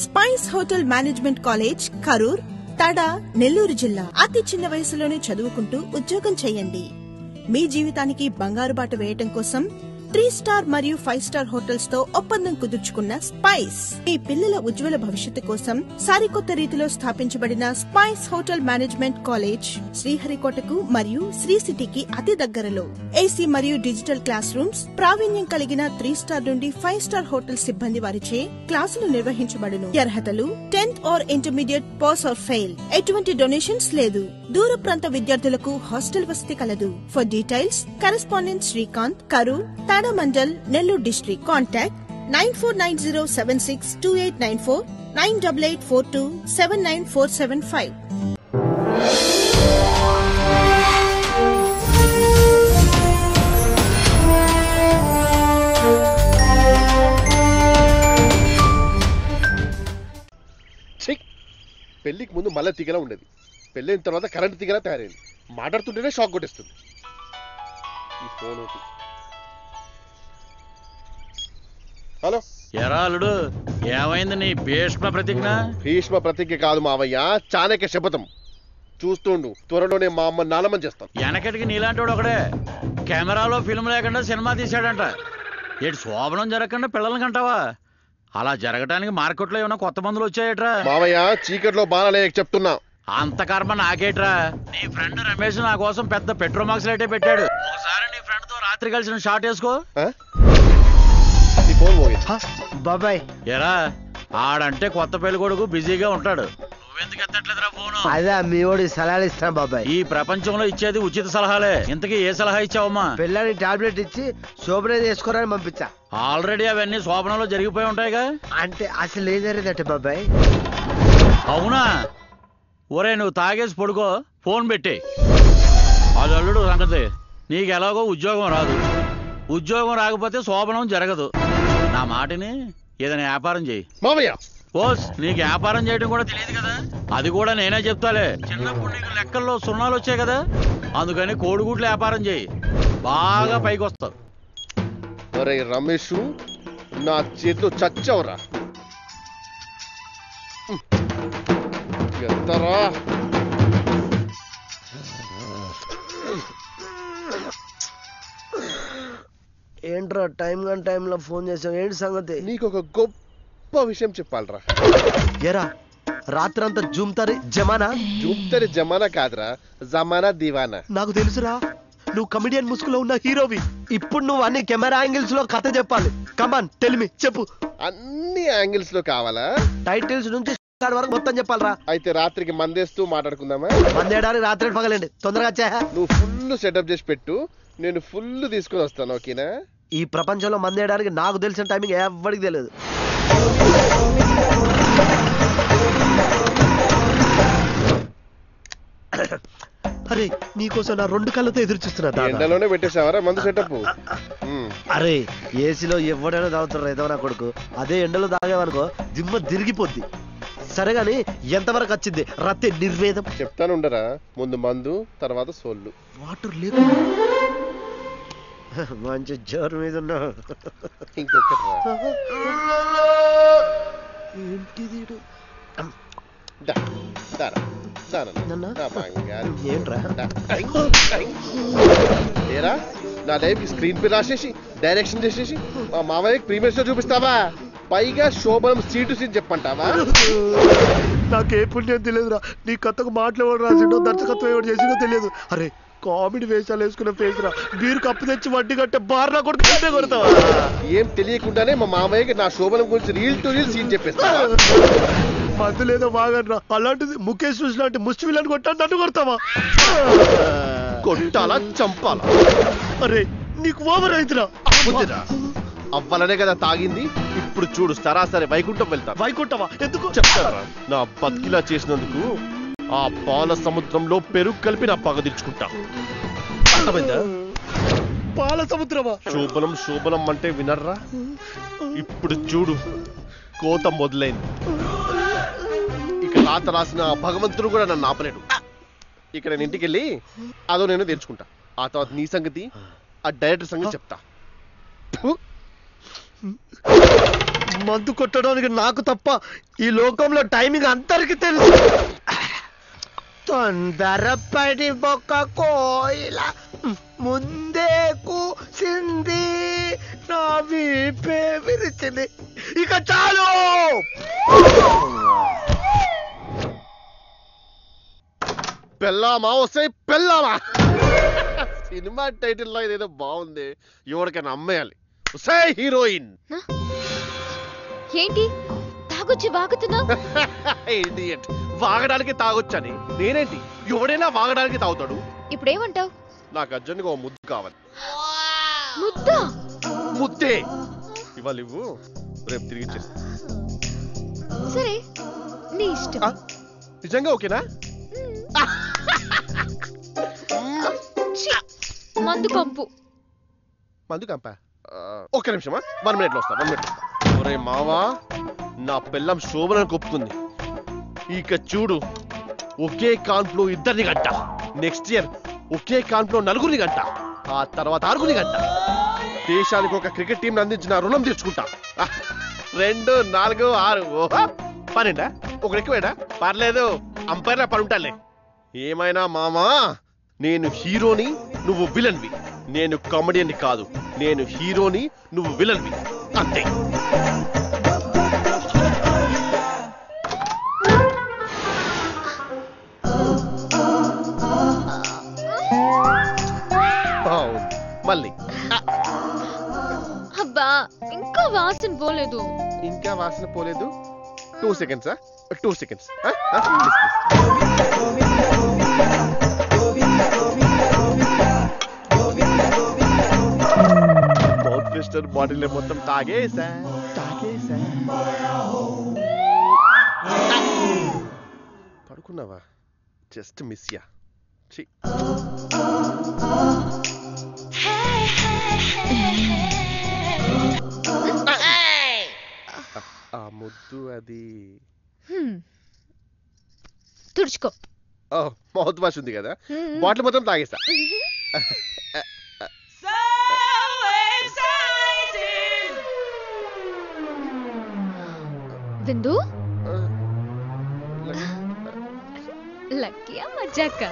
Spice hotel management college Karur, Tada, Nellore జిల్లా. అతి చిన్న వయసులోనే చదువుకుంటూ ఉద్యోగం చేయండి. మీ జీవితానికి బంగారు బాట వేయటం కోసం 3 స్టార్ మరియు 5 స్టార్ హోటల్స్ తో ఒప్పందం కుదుర్చుకున్న స్పైస్ మీ పిల్లల ఉజ్వల భవిష్యత్తు కోసం సరికొత్త రీతిలో స్థాపించబడిన స్పైస్ హోటల్ మేనేజ్మెంట్ కాలేజ్ శ్రీహరికోటకు మరియు శ్రీ సిటీకి అతి దగ్గరలో. ఏసీ మరియు డిజిటల్ క్లాస్ రూమ్స్, ప్రావీణ్యం కలిగిన 3 స్టార్ నుండి 5 స్టార్ హోటల్ సిబ్బంది వారిచే క్లాసులు నిర్వహించబడును. అర్హతలు 10th or intermediate pass or fail. ఎటువంటి డొనేషన్స్ లేదు. దూర ప్రాంత విద్యార్థులకు హాస్టల్ వసతి కలదు. For details correspondent Srikanth, Karur, Tada mandal, Nellore district. Contact 9490762894, 9884279475. పెళ్లికి ముందు మళ్ళీ తీగలా ఉండేది, పెళ్ళైన తర్వాత కరెంట్ తీగలా తయారైంది. మాట్లాడుతుంటేనే షాక్ కొట్టేస్తుంది. ఈ ఫోన్ ఒకటి. హలో ఎరా అల్లుడు, ఏమైంది నీ భీష్మ ప్రతిజ్ఞ? భీష్మ ప్రతిజ్ఞ కాదు మావయ్య, చాణక్య శపథం. చూస్తుండు, త్వరలోనే మా అమ్మ నానమని చేస్తాను. వెనకటికి నీలాంటి ఒకడే కెమెరాలో ఫిల్మ్ లేకుండా సినిమా తీశాడంట. ఏడు శోభనం జరగకుండా పిల్లల్ని కంటావా? అలా జరగటానికి మార్కెట్లో ఏమైనా కొత్త మందులు వచ్చాయట్రా? మావయ్య చీకట్లో బాణాలే చెప్తున్నా. అంత కర్మ నాకేట్రా? నీ ఫ్రెండ్ రమేష్ నా కోసం పెద్ద పెట్రోమాక్స్ లైటే పెట్టాడు. ఒకసారి నీ ఫ్రెండ్ తో రాత్రి కలిసిన షాట్ వేసుకో. బాబాయ్ ఎరా, ఆడంటే కొత్త పెళ్లి కొడుకు బిజీగా ఉంటాడు. నువ్వెందుకు ఎత్తట్లేదురా ఫోను? అదే మీ ఓడి సలహాలు ఇస్తాను బాబాయ్. ఈ ప్రపంచంలో ఇచ్చేది ఉచిత సలహాలే. ఇంతకీ ఏ సలహా ఇచ్చావమ్మా? పిల్లని టాబ్లెట్ ఇచ్చి శోభన చేసుకోరని పంపించా. ఆల్రెడీ అవన్నీ శోభనంలో జరిగిపోయి ఉంటాయిగా. అంటే అసలు ఏం జరిగిందంటే బాబాయ్. అవునా? ఒరే నువ్వు తాగేసి పడుకో, ఫోన్ పెట్టి. అది అల్లుడు సంగతి. నీకు ఎలాగో ఉద్యోగం రాదు. ఉద్యోగం రాకపోతే శోభనం జరగదు. నా మాటని ఏదైనా వ్యాపారం చేయి. ఓస్, నీకు వ్యాపారం చేయడం కూడా తెలియదు కదా? అది కూడా నేనే చెప్తాలే. చిన్నప్పుడు నీకు లెక్కల్లో సున్నాలు వచ్చాయి కదా, అందుకని కోడిగుడ్లు వ్యాపారం చేయి, బాగా పైకి వస్తావు. అరే రమేష్, నా చేతిలో చచ్చవరా. ఎంతరా ఏంట్రా టైం కానీ టైంలో ఫోన్ చేసావు? ఏంటి సంగతి? నీకు ఒక గొప్ప విషయం చెప్పాలరా. ఎరా రాత్రంతా జూమ్తారి జమానా? జూమ్తారి జమానా కాదురా, జమానా దివానా. నాకు తెలుసురా, నువ్వు కమిడియన్ ముసుగులో ఉన్న హీరోవి. ఇప్పుడు నువ్వు అన్ని కెమెరా యాంగిల్స్ లో కథ చెప్పాలి. కమాన్ టెల్ మీ, చెప్పు. అన్ని యాంగిల్స్ లో కావాలా? టైటిల్స్ నుంచి వరకు మొత్తం చెప్పాలరా. అయితే రాత్రికి మందేస్తూ మాట్లాడుకుందామా? మందేయడానికి రాత్రి పగలండి, తొందరగా వచ్చా. నువ్వు ఫుల్ సెటప్ చేసి పెట్టు, నేను ఫుల్ తీసుకుని వస్తాను. ఓకేనా? ఈ ప్రపంచంలో మందేయడానికి నాకు తెలిసిన టైమింగ్ ఎవరికి తెలియదు. అరే నీకోసం నా 2 కళ్ళతో ఎదురు చూస్తున్నా. ఎండలోనే పెట్టేసావరా మందు సెటప్? అరే ఏసీలో ఎవడైనా తాగుతారు ఏదో నా కొడుకు. అదే ఎండలో తాగేవనుకో దిమ్మ తిరిగిపోద్ది. సరే గాని ఎంతవరకు వచ్చింది రత్తే నిర్వేదం? చెప్తాను ఉండరా. ముందు మందు, తర్వాత సోళ్ళు. వాటర్ లేకుండా మంచి జోరు మీద ఉన్నా. ఇంకొకటి ఏంట్రా? ఏరా, నా లైఫ్ స్క్రీన్ పే రాసేసి డైరెక్షన్ చేసేసి మా మామయ్యకి ప్రీమియర్ షో చూపిస్తావా? పైగా శోభనం సీటు సీన్ చెప్పంటావా? నాకే పుణ్యం తెలియదురా. నీ కథకు మాటలు ఎవరు రాసిండో, దర్శకత్వం ఎవరు చేసిండో తెలియదు. అరే కామెడీ వేషాలు వేసుకున్న ఫేస్ రా. మీరు కప్పు తెచ్చి వడ్డీ కట్టే బార్ నా కొడుకు కొడతావా? ఏం తెలియకుండానే మా మామయ్యకి నా శోభనం గురించి రీల్ టు రీల్ సీన్ చెప్పేస్తా. మందు లేదో బాగనరా. అలాంటిది ముఖేష్ చూసి లాంటి ముష్టి విలన్ కొట్టా నన్ను కొడతావా? కొట్టాలా చంపాలా? అరే నీకు ఓవర్ అయితురా. అవ్వాలనే కదా తాగింది. ఇప్పుడు చూడు, సరాసరి వైకుంఠం వెళ్తా. వైకుంఠమా? ఎందుకు చెప్తారా? నా బతికిలా చేసినందుకు ఆ పాల సముద్రంలో పెరుగు కలిపి నా పగ తీర్చుకుంటా. అర్థమైందా? పాల సముద్రమా? శోభనం శోభనం అంటే వినర్రా? ఇప్పుడు చూడు, కోత మొదలైంది. ఇక రాత రాసిన భగవంతుడు కూడా నన్ను ఆపలేడు. ఇక నేను ఇంటికి వెళ్ళి అదో నేను తెచ్చుకుంటా. ఆ తర్వాత నీ సంగతి, ఆ డైరెక్టర్ సంగతి చెప్తా. మందు కొట్టడానికి నాకు తప్ప ఈ లోకంలో టైమింగ్ అందరికి తెలుసు. తొందరపడి బొక్క కోయిల ముందే కూసింది, నా వీపే విరిచింది. ఇక చాలు. పెళ్ళామా వస్తే పెళ్ళామా. సినిమా టైటిల్లో ఇదేదో బాగుంది, ఎవరికైనా అమ్మేయాలి. వస్తే హీరోయిన్. ఏంటి తాగొచ్చి వాగుతున్నావు? ఇడియట్. వాగడానికి తాగొచ్చని నేనేంటి, ఎవడైనా వాగడానికి తాగుతాడు. ఇప్పుడేమంటావు? నాకు అర్జెంట్గా ఓ ముద్దు కావాలి. ముద్దా? ముద్దే ఇవాళ ఇవ్వు, రేపు తిరిగి ఇచ్చేసి. సరే నీ ఇష్టం. నిజంగా ఓకేనా? మందు కంపు. మందు కంప. ఒక్క నిమిషమా, 1 minute లో వస్తా. 1 minute. ఒరే మావా, నా పిల్లం శోభనకు కొప్పుకుంది. ఇక చూడు, ఒకే కాన్పులో 2 గంట, నెక్స్ట్ ఇయర్ ఒకే కాన్పులో 4 గంట, ఆ తర్వాత 6 గంట. దేశానికి ఒక క్రికెట్ టీం అందించిన రుణం తీర్చుకుంటా. 2, 4, 6, 12. ఒకటి ఎక్కువేడా? పర్లేదు, అంపైర్లా పడుంటాలే. ఏమైనా మామా, నేను హీరోని, నువ్వు విలన్వి. నేను కామెడియన్ని కాదు, నేను హీరోని, నువ్వు విలన్వి, అంతే. మళ్ళీ అబ్బా, ఇంకా వాసన పోలేదు. ఇంకా వాసన పోలేదు. 2 seconds. 2 seconds. Mouth freshener bottle మొత్తం తాగేసా. పడుకున్నావా? Just miss ya. ఆ ముద్దు అది తుడుచుకో. మౌత్ వాష్ ఉంది కదా, బాటిల్ మొత్తం తాగేసా. విందు లక్కీయా మజాకా?